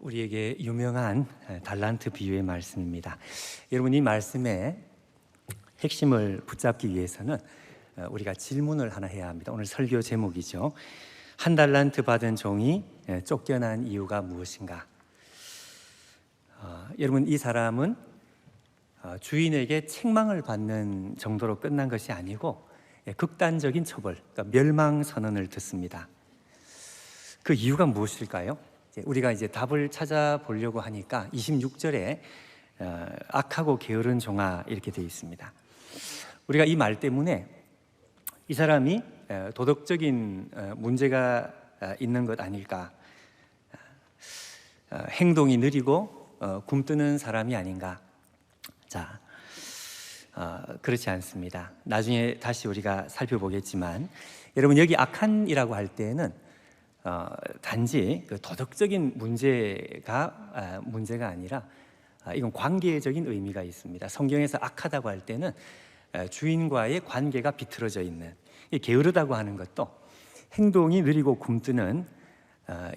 우리에게 유명한 달란트 비유의 말씀입니다. 여러분, 이 말씀의 핵심을 붙잡기 위해서는 우리가 질문을 하나 해야 합니다. 오늘 설교 제목이죠. 한 달란트 받은 종이 쫓겨난 이유가 무엇인가? 여러분, 이 사람은 주인에게 책망을 받는 정도로 끝난 것이 아니고 극단적인 처벌, 그러니까 멸망 선언을 듣습니다. 그 이유가 무엇일까요? 우리가 이제 답을 찾아보려고 하니까 26절에 악하고 게으른 종아 이렇게 되어 있습니다. 우리가 이 말 때문에 이 사람이 도덕적인 문제가 있는 것 아닐까, 행동이 느리고 굼뜨는 사람이 아닌가. 그렇지 않습니다. 나중에 다시 우리가 살펴보겠지만, 여러분, 여기 악한이라고 할 때는 단지 그 도덕적인 문제가 아니라 이건 관계적인 의미가 있습니다. 성경에서 악하다고 할 때는 주인과의 관계가 비틀어져 있는, 게으르다고 하는 것도 행동이 느리고 굼뜨는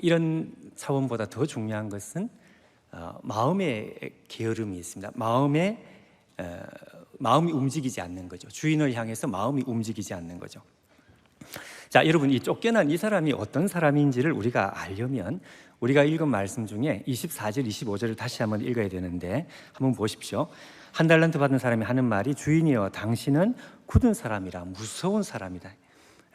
이런 차원보다 더 중요한 것은 마음의 게으름이 있습니다. 마음이 움직이지 않는 거죠. 주인을 향해서 마음이 움직이지 않는 거죠. 자, 여러분, 이 쫓겨난 이 사람이 어떤 사람인지를 우리가 알려면 우리가 읽은 말씀 중에 24절, 25절을 다시 한번 읽어야 되는데, 한번 보십시오. 한 달란트 받은 사람이 하는 말이, 주인이여, 당신은 굳은 사람이라, 무서운 사람이다.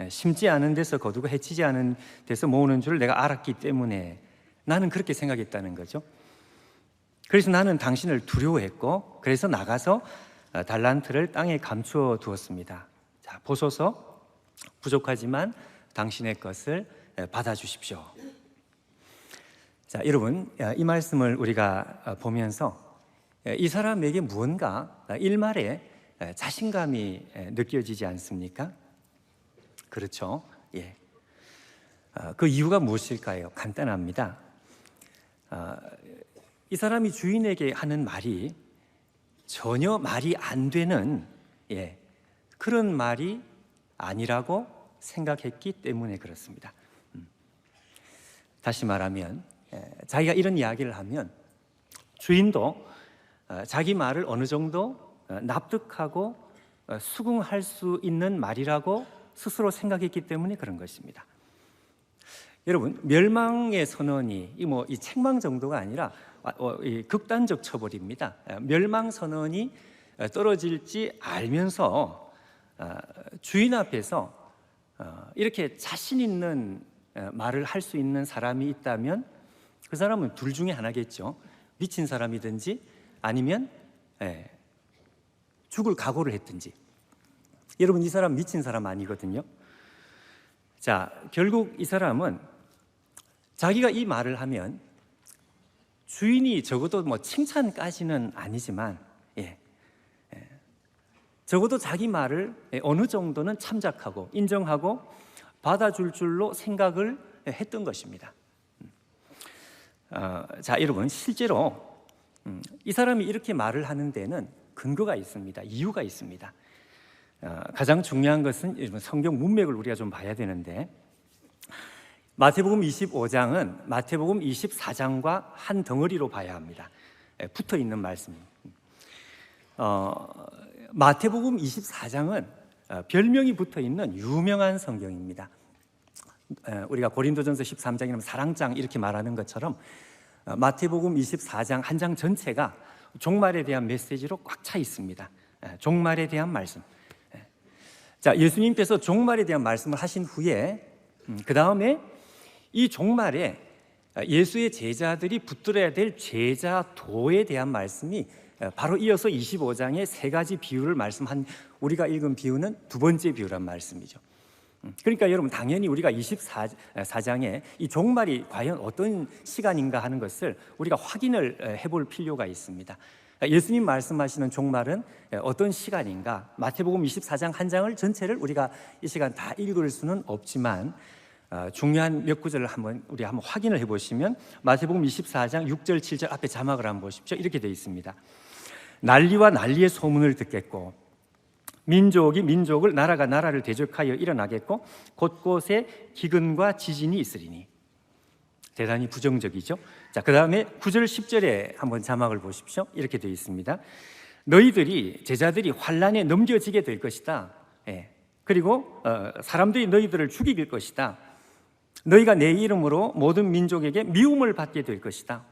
심지 않은 데서 거두고 해치지 않은 데서 모으는 줄 내가 알았기 때문에 나는 그렇게 생각했다는 거죠. 그래서 나는 당신을 두려워했고, 그래서 나가서 달란트를 땅에 감추어 두었습니다. 자, 보소서, 부족하지만 당신의 것을 받아주십시오. 자, 여러분, 이 말씀을 우리가 보면서 이 사람에게 무언가 일말에 자신감이 느껴지지 않습니까? 그렇죠? 예. 그 이유가 무엇일까요? 간단합니다. 이 사람이 주인에게 하는 말이 전혀 말이 안 되는 그런 말이 아니라고 생각했기 때문에 그렇습니다. 다시 말하면 자기가 이런 이야기를 하면 주인도 자기 말을 어느 정도 납득하고 수긍할 수 있는 말이라고 스스로 생각했기 때문에 그런 것입니다. 여러분, 멸망의 선언이 이 책망 정도가 아니라 극단적 처벌입니다. 멸망 선언이 떨어질지 알면서 주인 앞에서 이렇게 자신 있는 말을 할 수 있는 사람이 있다면 그 사람은 둘 중에 하나겠죠. 미친 사람이든지 아니면 죽을 각오를 했든지. 여러분, 이 사람 미친 사람 아니거든요. 자, 결국 이 사람은 자기가 이 말을 하면 주인이 적어도 칭찬까지는 아니지만 적어도 자기 말을 어느 정도는 참작하고 인정하고 받아줄 줄로 생각을 했던 것입니다. 자, 여러분, 실제로 이 사람이 이렇게 말을 하는 데는 근거가 있습니다. 이유가 있습니다. 가장 중요한 것은 성경 문맥을 우리가 좀 봐야 되는데, 마태복음 25장은 마태복음 24장과 한 덩어리로 봐야 합니다. 붙어 있는 말씀입니다. 마태복음 24장은 별명이 붙어 있는 유명한 성경입니다. 우리가 고린도전서 13장이라면 사랑장 이렇게 말하는 것처럼 마태복음 24장 한 장 전체가 종말에 대한 메시지로 꽉 차 있습니다. 종말에 대한 말씀. 자, 예수님께서 종말에 대한 말씀을 하신 후에 그 다음에 이 종말에 예수의 제자들이 붙들어야 될 제자도에 대한 말씀이 바로 이어서 25장의 세 가지 비유를 말씀한, 우리가 읽은 비유는 두 번째 비유란 말씀이죠. 그러니까 여러분, 당연히 우리가 24장에 이 종말이 과연 어떤 시간인가 하는 것을 우리가 확인을 해볼 필요가 있습니다. 예수님 말씀하시는 종말은 어떤 시간인가, 마태복음 24장 한 장을 전체를 우리가 이 시간 다 읽을 수는 없지만 중요한 몇 구절을 우리 한번 확인을 해보시면, 마태복음 24장 6절 7절 앞에 자막을 한번 보십시오. 이렇게 되어 있습니다. 난리와 난리의 소문을 듣겠고 민족이 민족을, 나라가 나라를 대적하여 일어나겠고 곳곳에 기근과 지진이 있으리니. 대단히 부정적이죠. 자, 그 다음에 9절 10절에 한번 자막을 보십시오. 이렇게 되어 있습니다. 너희들이 제자들이 환난에 넘겨지게 될 것이다. 그리고 사람들이 너희들을 죽일 것이다. 너희가 내 이름으로 모든 민족에게 미움을 받게 될 것이다.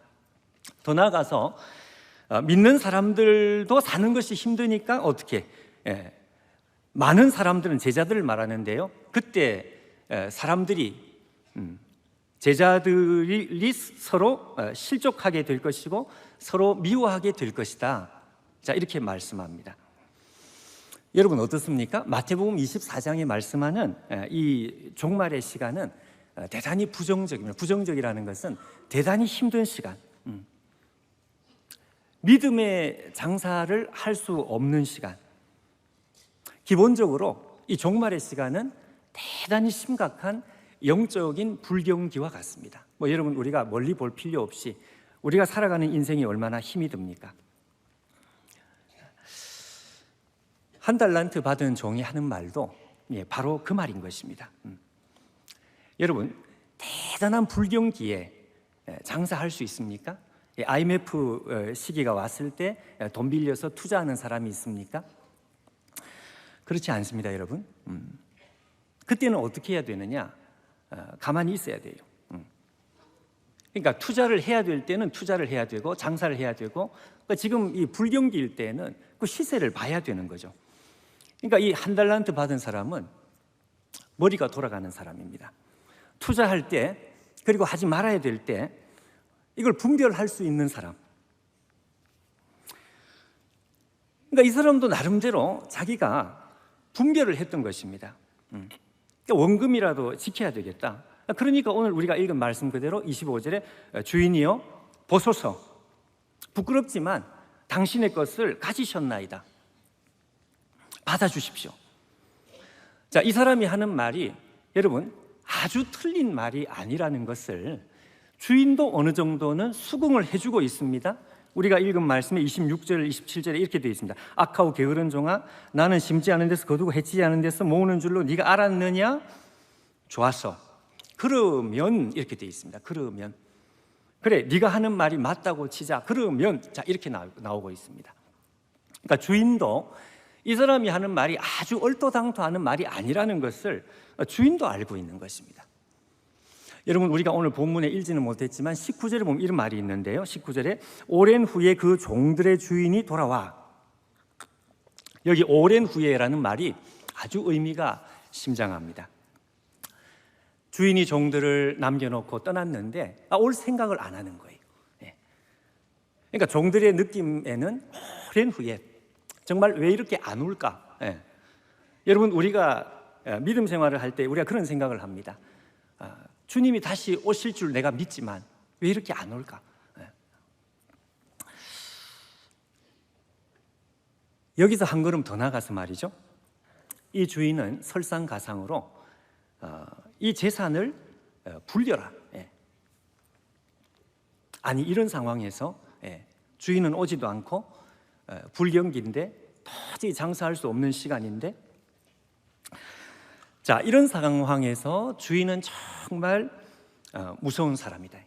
더 나아가서 믿는 사람들도 사는 것이 힘드니까 어떻게 많은 사람들은 제자들을 말하는데요. 그때 사람들이 제자들이 서로 실족하게 될 것이고 서로 미워하게 될 것이다. 자, 이렇게 말씀합니다. 여러분 어떻습니까? 마태복음 24장에 말씀하는 이 종말의 시간은 대단히 부정적입니다. 부정적이라는 것은 대단히 힘든 시간, 믿음의 장사를 할 수 없는 시간. 기본적으로 이 종말의 시간은 대단히 심각한 영적인 불경기와 같습니다. 여러분 우리가 멀리 볼 필요 없이 우리가 살아가는 인생이 얼마나 힘이 듭니까? 한 달란트 받은 종이 하는 말도 바로 그 말인 것입니다. 여러분 대단한 불경기에 장사할 수 있습니까? IMF 시기가 왔을 때 돈 빌려서 투자하는 사람이 있습니까? 그렇지 않습니다, 여러분. 그때는 어떻게 해야 되느냐? 가만히 있어야 돼요. 그러니까 투자를 해야 될 때는 투자를 해야 되고 장사를 해야 되고, 그러니까 지금 이 불경기일 때는 그 시세를 봐야 되는 거죠. 그러니까 이 한 달란트 받은 사람은 머리가 돌아가는 사람입니다. 투자할 때 그리고 하지 말아야 될 때 이걸 분별할 수 있는 사람. 그러니까 이 사람도 나름대로 자기가 분별을 했던 것입니다. 그러니까 원금이라도 지켜야 되겠다. 그러니까 오늘 우리가 읽은 말씀 그대로 25절에 주인이여 보소서, 부끄럽지만 당신의 것을 가지셨나이다. 받아주십시오. 자, 이 사람이 하는 말이 여러분 아주 틀린 말이 아니라는 것을 주인도 어느 정도는 수긍을 해주고 있습니다. 우리가 읽은 말씀에 26절, 27절에 이렇게 되어 있습니다. 악하고 게으른 종아, 나는 심지 않은 데서 거두고 해치지 않은 데서 모으는 줄로 네가 알았느냐? 좋았어. 그러면 이렇게 되어 있습니다. 그러면 그래, 네가 하는 말이 맞다고 치자. 그러면 자 이렇게 나오고 있습니다. 그러니까 주인도 이 사람이 하는 말이 아주 얼토당토하는 말이 아니라는 것을 주인도 알고 있는 것입니다. 여러분 우리가 오늘 본문에 읽지는 못했지만 19절에 보면 이런 말이 있는데요. 19절에 오랜 후에 그 종들의 주인이 돌아와. 여기 오랜 후에라는 말이 아주 의미가 심장합니다. 주인이 종들을 남겨놓고 떠났는데 올 생각을 안 하는 거예요. 그러니까 종들의 느낌에는 오랜 후에 정말 왜 이렇게 안 올까? 여러분 우리가 믿음 생활을 할 때 우리가 그런 생각을 합니다. 주님이 다시 오실 줄 내가 믿지만 왜 이렇게 안 올까? 여기서 한 걸음 더 나가서 말이죠. 이 주인은 설상가상으로 이 재산을 불려라. 아니 이런 상황에서 주인은 오지도 않고 불경기인데 도저히 장사할 수 없는 시간인데, 자 이런 상황에서 주인은 정말 무서운 사람이다.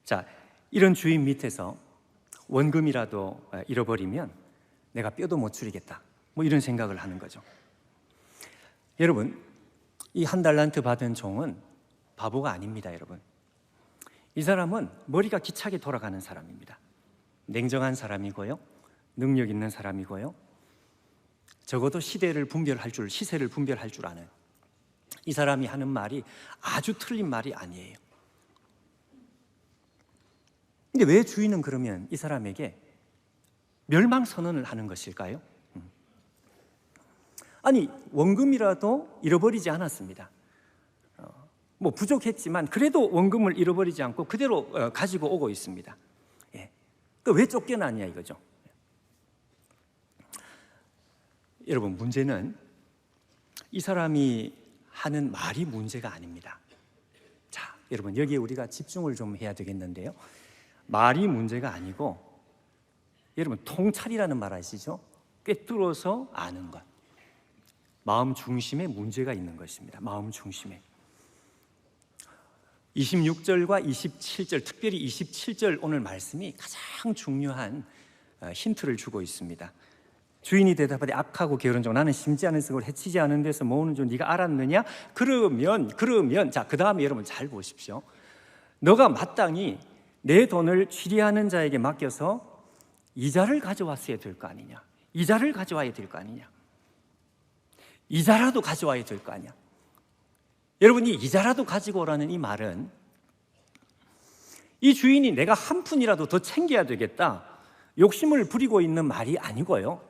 자 이런 주인 밑에서 원금이라도 잃어버리면 내가 뼈도 못 추리겠다. 이런 생각을 하는 거죠. 여러분 이 한 달란트 받은 종은 바보가 아닙니다. 여러분 이 사람은 머리가 기차게 돌아가는 사람입니다. 냉정한 사람이고요, 능력 있는 사람이고요, 적어도 시세를 분별할 줄 아는 이 사람이 하는 말이 아주 틀린 말이 아니에요. 근데 왜 주인은 그러면 이 사람에게 멸망 선언을 하는 것일까요? 아니 원금이라도 잃어버리지 않았습니다. 부족했지만 그래도 원금을 잃어버리지 않고 그대로 가지고 오고 있습니다. 왜 쫓겨났냐 이거죠. 여러분 문제는 이 사람이 하는 말이 문제가 아닙니다. 자, 여러분 여기에 우리가 집중을 좀 해야 되겠는데요. 말이 문제가 아니고 여러분 통찰이라는 말 아시죠? 꿰뚫어서 아는 것. 마음 중심에 문제가 있는 것입니다. 마음 중심에. 26절과 27절, 특별히 27절 오늘 말씀이 가장 중요한 힌트를 주고 있습니다. 주인이 대답하되 악하고 게으른 종, 나는 심지 않은 썩을 해치지 않은 데서 모으는 줄 네가 알았느냐? 그러면 자, 그 다음에 여러분 잘 보십시오. 너가 마땅히 내 돈을 취리하는 자에게 맡겨서 이자를 가져왔어야 될 거 아니냐? 이자를 가져와야 될 거 아니냐? 이자라도 가져와야 될 거 아니야? 여러분, 이 이자라도 가지고 오라는 이 말은 이 주인이 내가 한 푼이라도 더 챙겨야 되겠다, 욕심을 부리고 있는 말이 아니고요,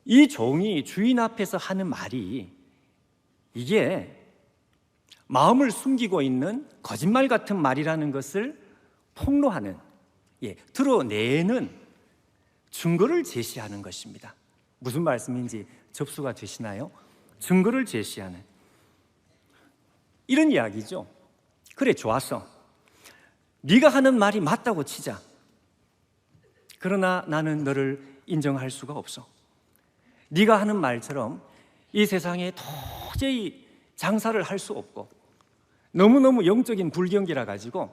이 종이 주인 앞에서 하는 말이 이게 마음을 숨기고 있는 거짓말 같은 말이라는 것을 폭로하는, 드러내는 증거를 제시하는 것입니다. 무슨 말씀인지 접수가 되시나요? 증거를 제시하는 이런 이야기죠. 그래, 좋았어. 네가 하는 말이 맞다고 치자. 그러나 나는 너를 인정할 수가 없어. 네가 하는 말처럼 이 세상에 도저히 장사를 할 수 없고 너무너무 영적인 불경기라 가지고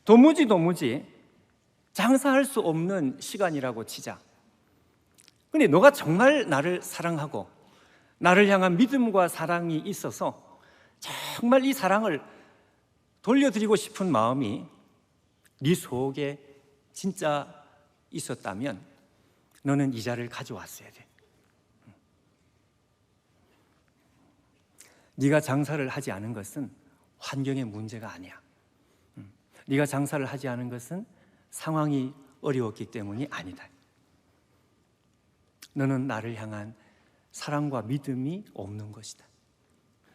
도무지 장사할 수 없는 시간이라고 치자. 근데 너가 정말 나를 사랑하고 나를 향한 믿음과 사랑이 있어서 정말 이 사랑을 돌려드리고 싶은 마음이 네 속에 진짜 있었다면 너는 이자를 가져왔어야 돼. 네가 장사를 하지 않은 것은 환경의 문제가 아니야. 네가 장사를 하지 않은 것은 상황이 어려웠기 때문이 아니다. 너는 나를 향한 사랑과 믿음이 없는 것이다.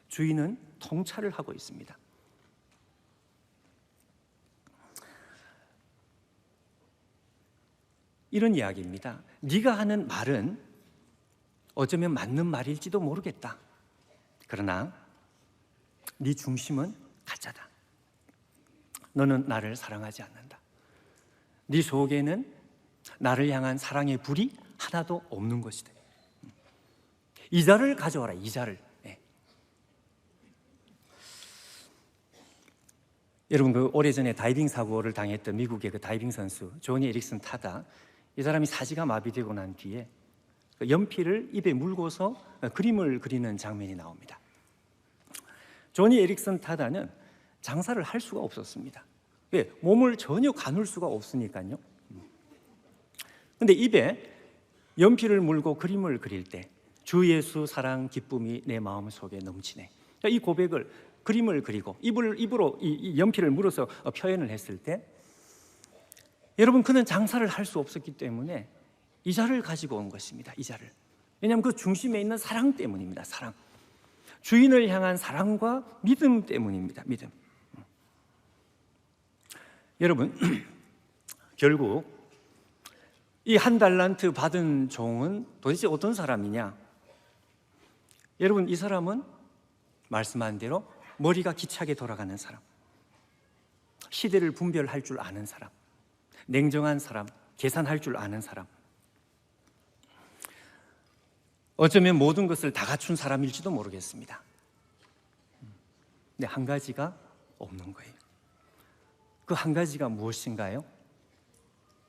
주인은 통찰을 하고 있습니다. 이런 이야기입니다. 네가 하는 말은 어쩌면 맞는 말일지도 모르겠다. 그러나 네 중심은 가짜다. 너는 나를 사랑하지 않는다. 네 속에는 나를 향한 사랑의 불이 하나도 없는 것이다. 이자를 가져와라, 이자를. 여러분, 그 오래전에 다이빙 사고를 당했던 미국의 그 다이빙 선수 조니 에릭슨 타다, 이 사람이 사지가 마비되고 난 뒤에 그 연필을 입에 물고서 그림을 그리는 장면이 나옵니다. 조니 에릭슨 타다는 장사를 할 수가 없었습니다. 왜? 몸을 전혀 가눌 수가 없으니까요. 근데 입에 연필을 물고 그림을 그릴 때 주 예수 사랑 기쁨이 내 마음 속에 넘치네. 이 고백을, 그림을 그리고 입으로 이 연필을 물어서 표현을 했을 때, 여러분, 그는 장사를 할 수 없었기 때문에 이자를 가지고 온 것입니다. 이자를. 왜냐하면 그 중심에 있는 사랑 때문입니다. 사랑. 주인을 향한 사랑과 믿음 때문입니다. 믿음. 여러분, 결국 이 한 달란트 받은 종은 도대체 어떤 사람이냐? 여러분, 이 사람은 말씀한 대로 머리가 기차게 돌아가는 사람, 시대를 분별할 줄 아는 사람, 냉정한 사람, 계산할 줄 아는 사람, 어쩌면 모든 것을 다 갖춘 사람일지도 모르겠습니다. 근데 한 가지가 없는 거예요. 그 한 가지가 무엇인가요?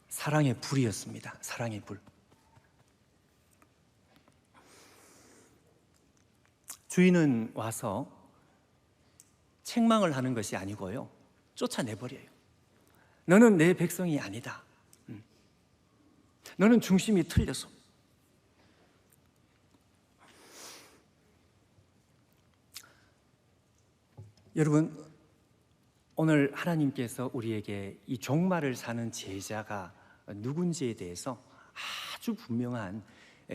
사랑의 불이었습니다. 사랑의 불. 주인은 와서 책망을 하는 것이 아니고요, 쫓아내버려요. 너는 내 백성이 아니다. 너는 중심이 틀려서. 여러분, 오늘 하나님께서 우리에게 이 종말을 사는 제자가 누군지에 대해서 아주 분명한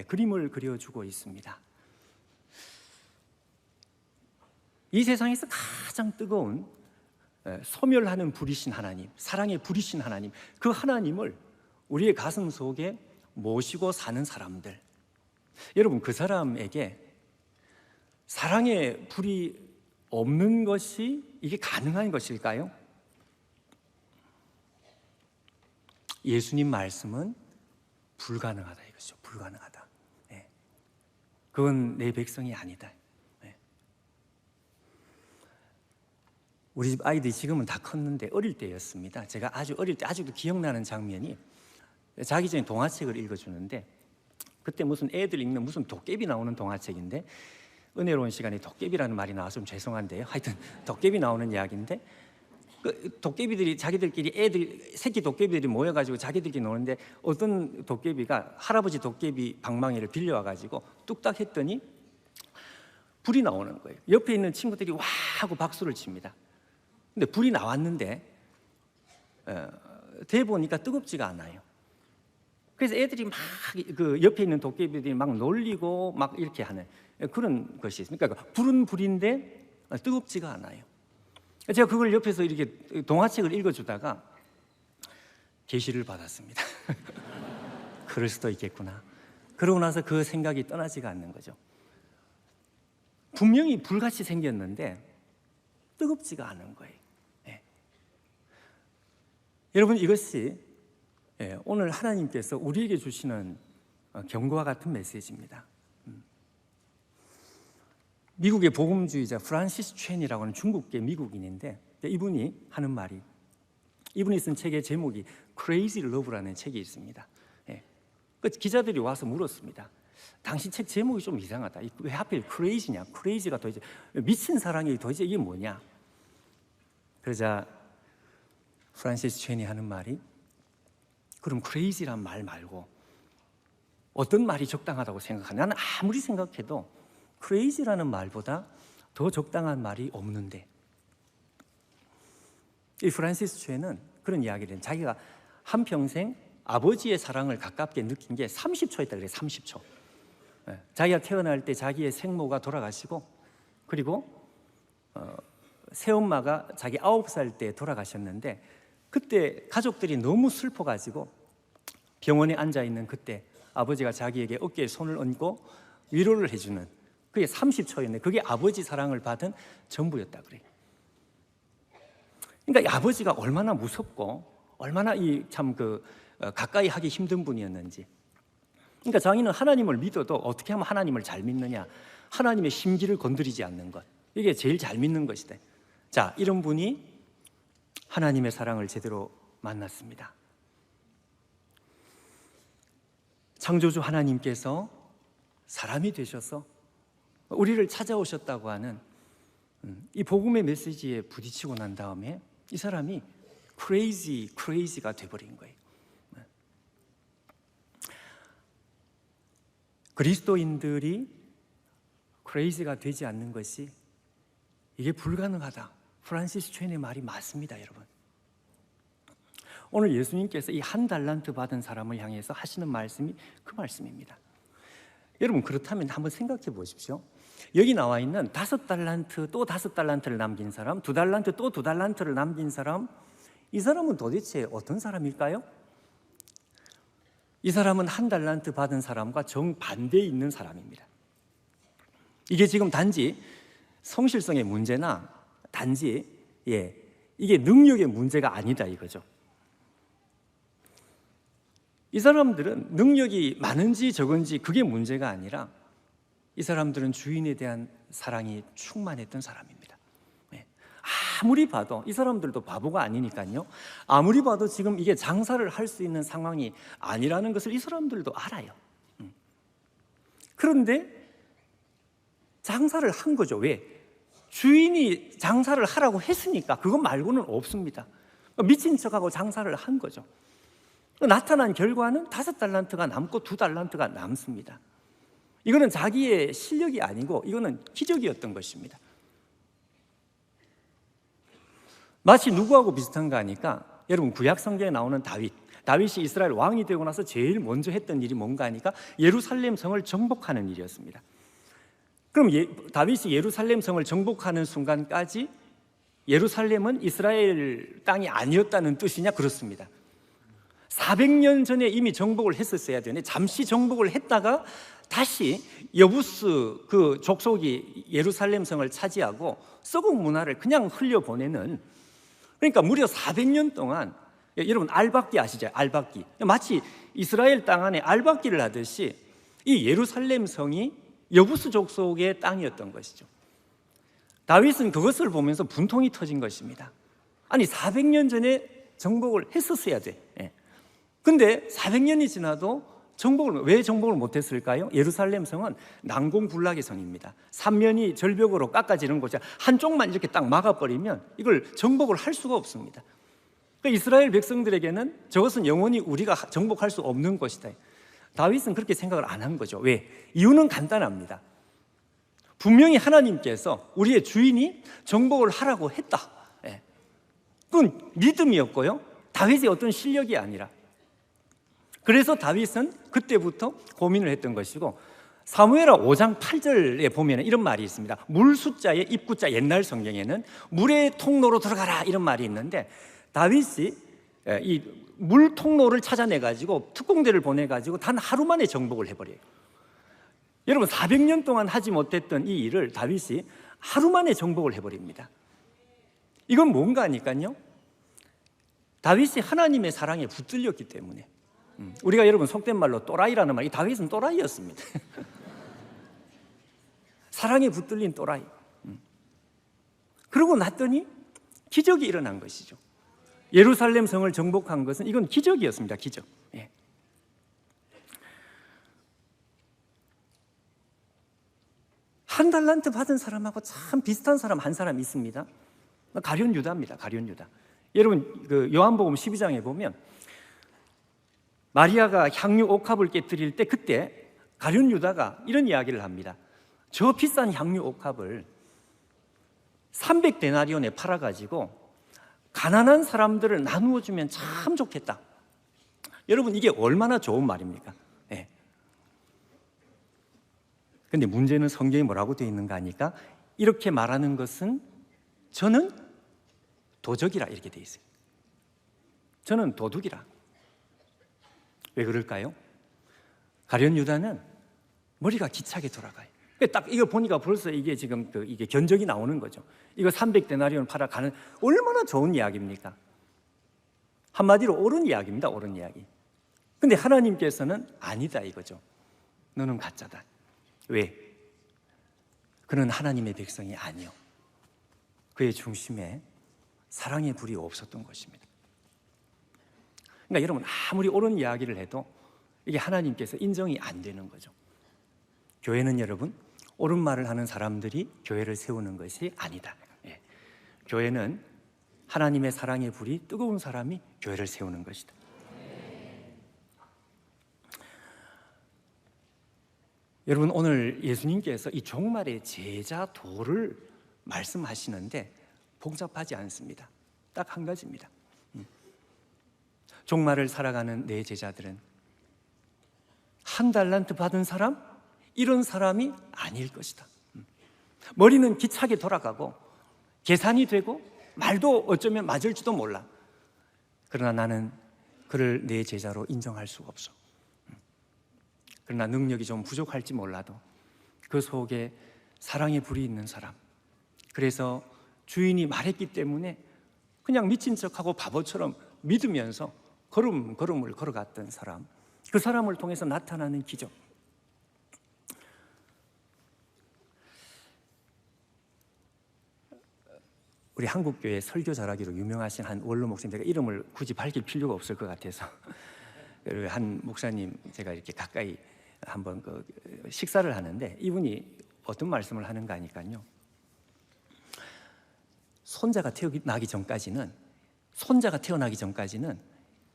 그림을 그려주고 있습니다. 이 세상에서 가장 뜨거운 소멸하는 불이신 하나님, 사랑의 불이신 하나님, 그 하나님을 우리의 가슴 속에 모시고 사는 사람들, 여러분, 그 사람에게 사랑의 불이 없는 것이 이게 가능한 것일까요? 예수님 말씀은 불가능하다 이거죠. 불가능하다. 그건 내 백성이 아니다. 우리 집 아이들이 지금은 다 컸는데 어릴 때였습니다. 제가 아주 어릴 때 아직도 기억나는 장면이, 자기 전에 동화책을 읽어주는데, 그때 무슨 애들 읽는 무슨 도깨비 나오는 동화책인데, 은혜로운 시간에 도깨비라는 말이 나와서 좀 죄송한데요. 하여튼 도깨비 나오는 이야기인데, 그 도깨비들이 자기들끼리 애들 새끼 도깨비들이 모여가지고 자기들끼리 노는데, 어떤 도깨비가 할아버지 도깨비 방망이를 빌려와가지고 뚝딱 했더니 불이 나오는 거예요. 옆에 있는 친구들이 와 하고 박수를 칩니다. 근데 불이 나왔는데 대보니까 뜨겁지가 않아요. 그래서 애들이 막 그 옆에 있는 도깨비들이 막 놀리고 막 이렇게 하는 그런 것이 있습니다. 그러니까 불은 불인데 뜨겁지가 않아요. 제가 그걸 옆에서 이렇게 동화책을 읽어주다가 계시를 받았습니다. 그럴 수도 있겠구나. 그러고 나서 그 생각이 떠나지가 않는 거죠. 분명히 불같이 생겼는데 뜨겁지가 않은 거예요. 예. 여러분, 이것이 오늘 하나님께서 우리에게 주시는 경고와 같은 메시지입니다. 미국의 복음주의자 프란시스 첸이라고 하는 중국계 미국인인데, 이분이 하는 말이, 이분이 쓴 책의 제목이 Crazy Love라는 책이 있습니다. 그 기자들이 와서 물었습니다. 당신 책 제목이 좀 이상하다. 왜 하필 crazy냐? crazy가 도대체 미친 사랑이 도대체 이게 뭐냐? 그러자 프란시스 첸이 하는 말이, 그럼 crazy란 말 말고 어떤 말이 적당하다고 생각하냐? 나는 아무리 생각해도 crazy라는 말보다 더 적당한 말이 없는데, 이 프란시스 첸은 그런 이야기를 해요. 자기가 한평생 아버지의 사랑을 가깝게 느낀 게 30초였다 그래요. 30초. 자기가 태어날 때 자기의 생모가 돌아가시고, 그리고 새엄마가 자기 9살 때 돌아가셨는데, 그때 가족들이 너무 슬퍼가지고 병원에 앉아있는 그때 아버지가 자기에게 어깨에 손을 얹고 위로를 해주는, 그게 30초였는데 그게 아버지 사랑을 받은 전부였다 그래요. 그러니까 이 아버지가 얼마나 무섭고 얼마나 가까이 하기 힘든 분이었는지. 그러니까 자기는 하나님을 믿어도 어떻게 하면 하나님을 잘 믿느냐, 하나님의 심기를 건드리지 않는 것, 이게 제일 잘 믿는 것이다. 자, 이런 분이 하나님의 사랑을 제대로 만났습니다. 창조주 하나님께서 사람이 되셔서 우리를 찾아오셨다고 하는 이 복음의 메시지에 부딪히고 난 다음에 이 사람이 crazy가 돼버린 거예요. 그리스도인들이 crazy가 되지 않는 것이, 이게 불가능하다. 프란시스 첸의 말이 맞습니다, 여러분. 오늘 예수님께서 이 1달란트 받은 사람을 향해서 하시는 말씀이 그 말씀입니다. 여러분, 그렇다면 한번 생각해 보십시오. 여기 나와 있는 5달란트 또 5달란트를 남긴 사람, 2달란트 또 2달란트를 남긴 사람, 이 사람은 도대체 어떤 사람일까요? 이 사람은 1달란트 받은 사람과 정반대에 있는 사람입니다. 이게 지금 단지 성실성의 문제나 단지 이게 능력의 문제가 아니다 이거죠. 이 사람들은 능력이 많은지 적은지 그게 문제가 아니라, 이 사람들은 주인에 대한 사랑이 충만했던 사람입니다. 아무리 봐도, 이 사람들도 바보가 아니니까요, 아무리 봐도 지금 이게 장사를 할 수 있는 상황이 아니라는 것을 이 사람들도 알아요. 그런데 장사를 한 거죠. 왜? 주인이 장사를 하라고 했으니까. 그것 말고는 없습니다. 미친 척하고 장사를 한 거죠. 나타난 결과는 5달란트가 남고 2달란트가 남습니다. 이거는 자기의 실력이 아니고 이거는 기적이었던 것입니다. 마치 누구하고 비슷한가 하니까, 여러분 구약 성경에 나오는 다윗이 이스라엘 왕이 되고 나서 제일 먼저 했던 일이 뭔가 하니까 예루살렘 성을 정복하는 일이었습니다. 그럼 다윗이 예루살렘 성을 정복하는 순간까지 예루살렘은 이스라엘 땅이 아니었다는 뜻이냐? 그렇습니다. 400년 전에 이미 정복을 했었어야 되는데, 잠시 정복을 했다가 다시 여부스 그 족속이 예루살렘 성을 차지하고 썩은 문화를 그냥 흘려보내는, 그러니까 무려 400년 동안, 여러분 알박기 아시죠? 알박기. 마치 이스라엘 땅 안에 알박기를 하듯이 이 예루살렘 성이 여부스 족속의 땅이었던 것이죠. 다윗은 그것을 보면서 분통이 터진 것입니다. 아니 400년 전에 정복을 했었어야 돼. 근데 400년이 지나도 왜 정복을 못했을까요? 예루살렘 성은 난공불락의 성입니다. 삼면이 절벽으로 깎아지는 곳이 한쪽만 이렇게 딱 막아버리면 이걸 정복을 할 수가 없습니다. 그러니까 이스라엘 백성들에게는 저것은 영원히 우리가 정복할 수 없는 것이다. 다윗은 그렇게 생각을 안 한 거죠. 왜? 이유는 간단합니다. 분명히 하나님께서 우리의 주인이 정복을 하라고 했다. 그건 믿음이었고요, 다윗의 어떤 실력이 아니라. 그래서 다윗은 그때부터 고민을 했던 것이고, 사무엘하 5장 8절에 보면 이런 말이 있습니다. 물 숫자에 입구자, 옛날 성경에는 물의 통로로 들어가라 이런 말이 있는데, 다윗이 이 물 통로를 찾아내가지고 특공대를 보내가지고 단 하루 만에 정복을 해버려요. 여러분 400년 동안 하지 못했던 이 일을 다윗이 하루 만에 정복을 해버립니다. 이건 뭔가 하니까요, 다윗이 하나님의 사랑에 붙들렸기 때문에. 우리가 여러분 속된 말로 또라이라는 말, 이 다윗은 또라이였습니다. 사랑에 붙들린 또라이. 그러고 났더니 기적이 일어난 것이죠. 예루살렘 성을 정복한 것은 이건 기적이었습니다. 기적. 한 달란트 받은 사람하고 참 비슷한 사람 한 사람 있습니다. 가룟 유다입니다. 가룟 유다. 여러분 그 요한복음 12장에 보면 마리아가 향유 옥합을 깨뜨릴 때 그때 가룟 유다가 이런 이야기를 합니다. 저 비싼 향유 옥합을 300데나리온에 팔아가지고 가난한 사람들을 나누어 주면 참 좋겠다. 여러분 이게 얼마나 좋은 말입니까? 근데 문제는 성경에 뭐라고 되어 있는가 하니까 이렇게 말하는 것은 저는 도적이라 이렇게 되어 있어요. 저는 도둑이라. 왜 그럴까요? 가룟 유다는 머리가 기차게 돌아가요. 딱 이거 보니까 벌써 이게 지금 이게 견적이 나오는 거죠. 이거 300데나리온 팔아 가는, 얼마나 좋은 이야기입니까? 한마디로 옳은 이야기입니다. 옳은 이야기. 근데 하나님께서는 아니다 이거죠. 너는 가짜다. 왜? 그는 하나님의 백성이 아니요, 그의 중심에 사랑의 불이 없었던 것입니다. 그러니까 여러분 아무리 옳은 이야기를 해도 이게 하나님께서 인정이 안 되는 거죠. 교회는 여러분 옳은 말을 하는 사람들이 교회를 세우는 것이 아니다. 교회는 하나님의 사랑의 불이 뜨거운 사람이 교회를 세우는 것이다. 여러분 오늘 예수님께서 이 종말의 제자 도를 말씀하시는데 복잡하지 않습니다. 딱 한 가지입니다. 종말을 살아가는 내 제자들은 한 달란트 받은 사람, 이런 사람이 아닐 것이다. 머리는 기차게 돌아가고 계산이 되고 말도 어쩌면 맞을지도 몰라. 그러나 나는 그를 내 제자로 인정할 수가 없어. 그러나 능력이 좀 부족할지 몰라도 그 속에 사랑의 불이 있는 사람, 그래서 주인이 말했기 때문에 그냥 미친 척하고 바보처럼 믿으면서 걸음을 걸어갔던 사람, 그 사람을 통해서 나타나는 기적. 우리 한국교회 설교 잘하기로 유명하신 한 원로 목사님, 제가 이름을 굳이 밝힐 필요가 없을 것 같아서 한 목사님 제가 이렇게 가까이 한번 식사를 하는데 이분이 어떤 말씀을 하는가 하니까요, 손자가 태어나기 전까지는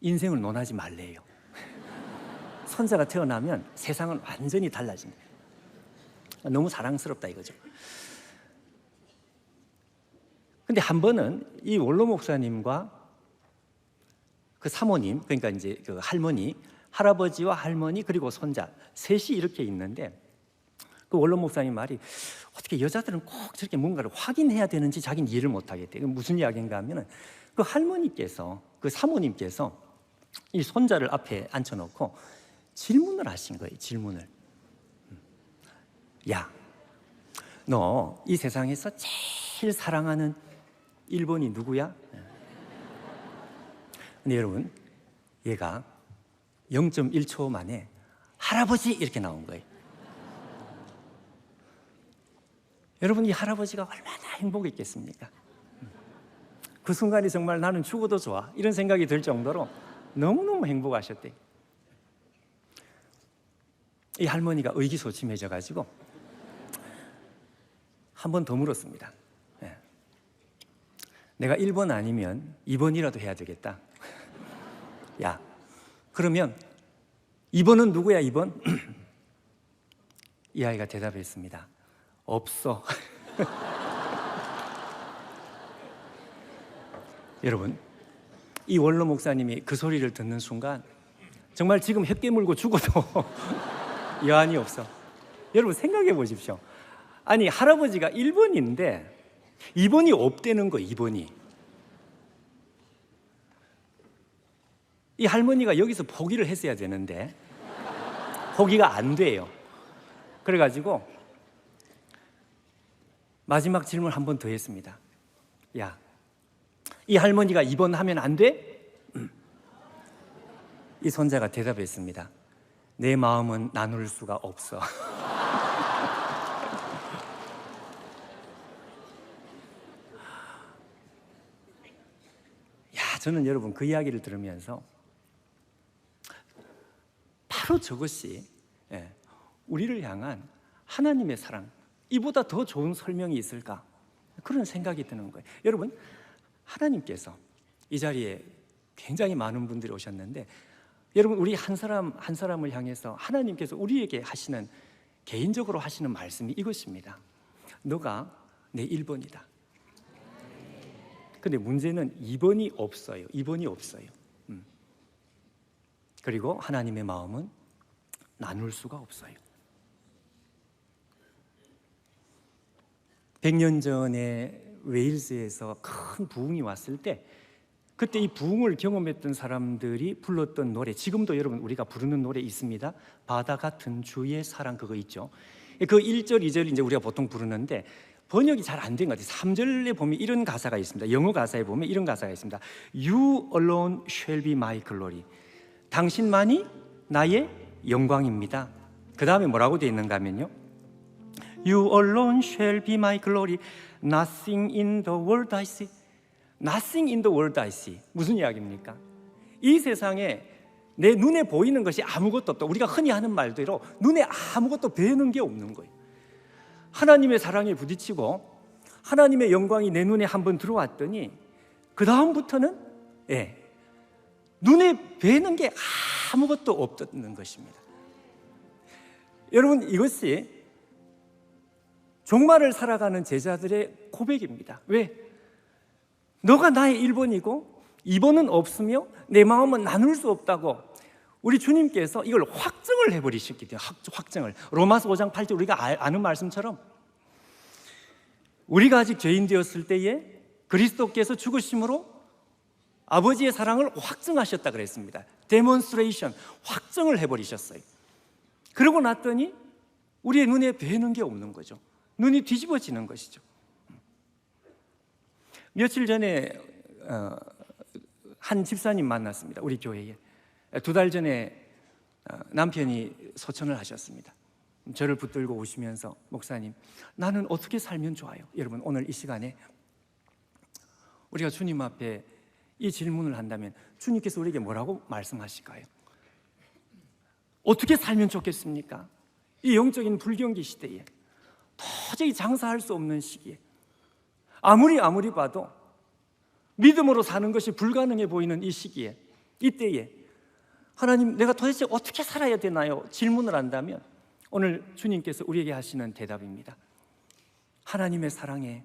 인생을 논하지 말래요. 손자가 태어나면 세상은 완전히 달라진다. 너무 사랑스럽다 이거죠. 근데 한 번은 이 원로 목사님과 그 사모님, 그러니까 이제 그 할머니, 할아버지와 할머니 그리고 손자 셋이 이렇게 있는데, 그 원로 목사님 말이 어떻게 여자들은 꼭 저렇게 뭔가를 확인해야 되는지 자기는 이해를 못 하겠대. 무슨 이야기인가 하면은 그 할머니께서, 그 사모님께서 이 손자를 앞에 앉혀놓고 질문을 하신 거예요. 질문을. 야, 너 이 세상에서 제일 사랑하는 1번이 누구야? 근데 여러분, 얘가 0.1초 만에 할아버지 이렇게 나온 거예요. 여러분, 이 할아버지가 얼마나 행복했겠습니까? 그 순간이 정말 나는 죽어도 좋아 이런 생각이 들 정도로 너무너무 행복하셨대요. 이 할머니가 의기소침해져 가지고 한 번 더 물었습니다. 내가 1번 아니면 2번이라도 해야 되겠다. 야, 그러면 2번은 누구야 2번? 이 아이가 대답했습니다. 없어. 여러분, 이 원로 목사님이 그 소리를 듣는 순간 정말 지금 햇 깨물고 죽어도 여한이 없어. 여러분 생각해 보십시오. 아니 할아버지가 1번인데 2번이 없다는 거. 2번이 이 할머니가 여기서 포기를 했어야 되는데 포기가 안 돼요. 그래가지고 마지막 질문 한 번 더 했습니다. 야, 이 할머니가 2번 하면 안 돼? 이 손자가 대답했습니다. 내 마음은 나눌 수가 없어. 야, 저는 여러분 그 이야기를 들으면서 바로 저것이 우리를 향한 하나님의 사랑, 이보다 더 좋은 설명이 있을까? 그런 생각이 드는 거예요. 여러분, 하나님께서 이 자리에 굉장히 많은 분들이 오셨는데 여러분, 우리 한 사람 한 사람을 향해서 하나님께서 우리에게 하시는, 개인적으로 하시는 말씀이 이것입니다. 너가 내 1번이다. 근데 문제는 2번이 없어요. 2번이 없어요. 그리고 하나님의 마음은 나눌 수가 없어요. 100년 전에 웨일스에서 큰 부흥이 왔을 때 그때 이 부흥을 경험했던 사람들이 불렀던 노래, 지금도 여러분 우리가 부르는 노래 있습니다. 바다 같은 주의 사랑, 그거 있죠. 그 1절, 2절 이제 우리가 보통 부르는데 번역이 잘 안 된 것 같아요. 3절에 보면 이런 가사가 있습니다. 영어 가사에 보면 이런 가사가 있습니다. You alone shall be my glory. 당신만이 나의 영광입니다. 그 다음에 뭐라고 되어 있는가 하면요, You alone shall be my glory. Nothing in the world I see. Nothing in the world I see. 무슨 이야기입니까? 이 세상에 내 눈에 보이는 것이 아무것도 없다. 우리가 흔히 하는 말대로 눈에 아무것도 뵈는 게 없는 거예요. 하나님의 사랑에 부딪히고 하나님의 영광이 내 눈에 한번 들어왔더니 그 다음부터는 눈에 뵈는 게 아무것도 없다는 것입니다. 여러분, 이것이 종말을 살아가는 제자들의 고백입니다. 왜? 너가 나의 1번이고 2번은 없으며 내 마음은 나눌 수 없다고 우리 주님께서 이걸 확정을 해버리셨기 때문에, 확정을. 로마서 5장 8절 우리가 아는 말씀처럼 우리가 아직 죄인 되었을 때에 그리스도께서 죽으심으로 아버지의 사랑을 확증하셨다 그랬습니다. 데몬스트레이션, 확정을 해버리셨어요. 그러고 났더니 우리의 눈에 뵈는 게 없는 거죠. 눈이 뒤집어지는 것이죠. 며칠 전에 한 집사님 만났습니다. 우리 교회에. 2달 전에 남편이 소천을 하셨습니다. 저를 붙들고 오시면서, 목사님, 나는 어떻게 살면 좋아요? 여러분, 오늘 이 시간에 우리가 주님 앞에 이 질문을 한다면 주님께서 우리에게 뭐라고 말씀하실까요? 어떻게 살면 좋겠습니까? 이 영적인 불경기 시대에, 도저히 장사할 수 없는 시기에, 아무리 봐도 믿음으로 사는 것이 불가능해 보이는 이 시기에, 이때에 하나님, 내가 도대체 어떻게 살아야 되나요? 질문을 한다면 오늘 주님께서 우리에게 하시는 대답입니다. 하나님의 사랑에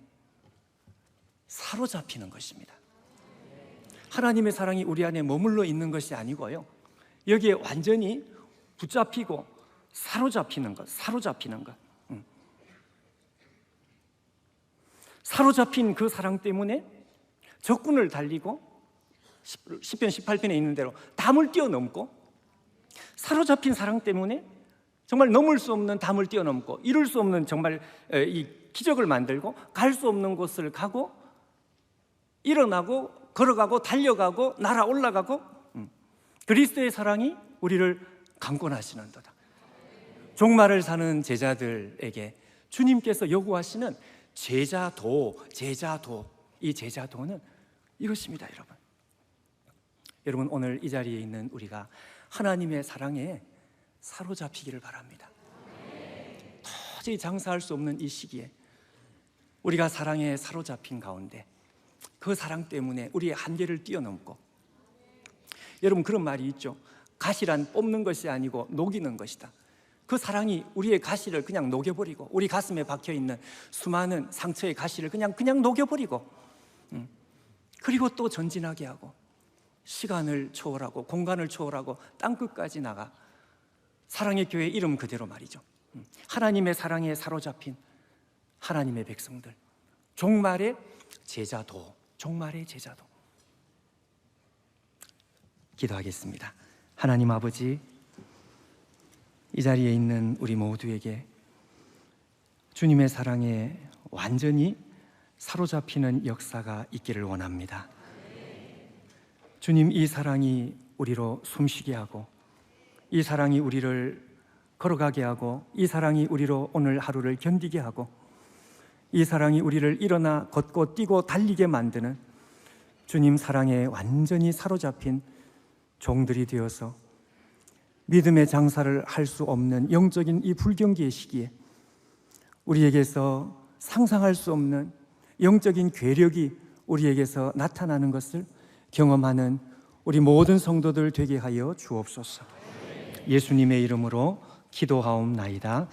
사로잡히는 것입니다. 하나님의 사랑이 우리 안에 머물러 있는 것이 아니고요, 여기에 완전히 붙잡히고 사로잡히는 것. 사로잡힌 그 사랑 때문에 적군을 달리고, 시편 18편에 있는 대로 담을 뛰어넘고, 사로잡힌 사랑 때문에 정말 넘을 수 없는 담을 뛰어넘고, 이룰 수 없는 정말 이 기적을 만들고, 갈 수 없는 곳을 가고, 일어나고, 걸어가고, 달려가고, 날아 올라가고, 그리스도의 사랑이 우리를 강권하시는도다. 종말을 사는 제자들에게 주님께서 요구하시는 제자도, 이 제자도는 이것입니다, 여러분. 여러분, 오늘 이 자리에 있는 우리가 하나님의 사랑에 사로잡히기를 바랍니다. 도저히 장사할 수 없는 이 시기에 우리가 사랑에 사로잡힌 가운데 그 사랑 때문에 우리의 한계를 뛰어넘고, 여러분, 그런 말이 있죠. 가시란 뽑는 것이 아니고 녹이는 것이다. 그 사랑이 우리의 가시를 그냥 녹여버리고, 우리 가슴에 박혀있는 수많은 상처의 가시를 그냥 녹여버리고, 그리고 또 전진하게 하고, 시간을 초월하고 공간을 초월하고 땅끝까지 나가 사랑의 교회 이름 그대로 말이죠. 하나님의 사랑에 사로잡힌 하나님의 백성들, 종말의 제자도, 종말의 제자도. 기도하겠습니다. 하나님 아버지, 이 자리에 있는 우리 모두에게 주님의 사랑에 완전히 사로잡히는 역사가 있기를 원합니다. 주님, 이 사랑이 우리로 숨쉬게 하고, 이 사랑이 우리를 걸어가게 하고, 이 사랑이 우리로 오늘 하루를 견디게 하고, 이 사랑이 우리를 일어나 걷고 뛰고 달리게 만드는 주님 사랑에 완전히 사로잡힌 종들이 되어서 믿음의 장사를 할 수 없는 영적인 이 불경기의 시기에 우리에게서 상상할 수 없는 영적인 괴력이 우리에게서 나타나는 것을 경험하는 우리 모든 성도들 되게 하여 주옵소서. 예수님의 이름으로 기도하옵나이다.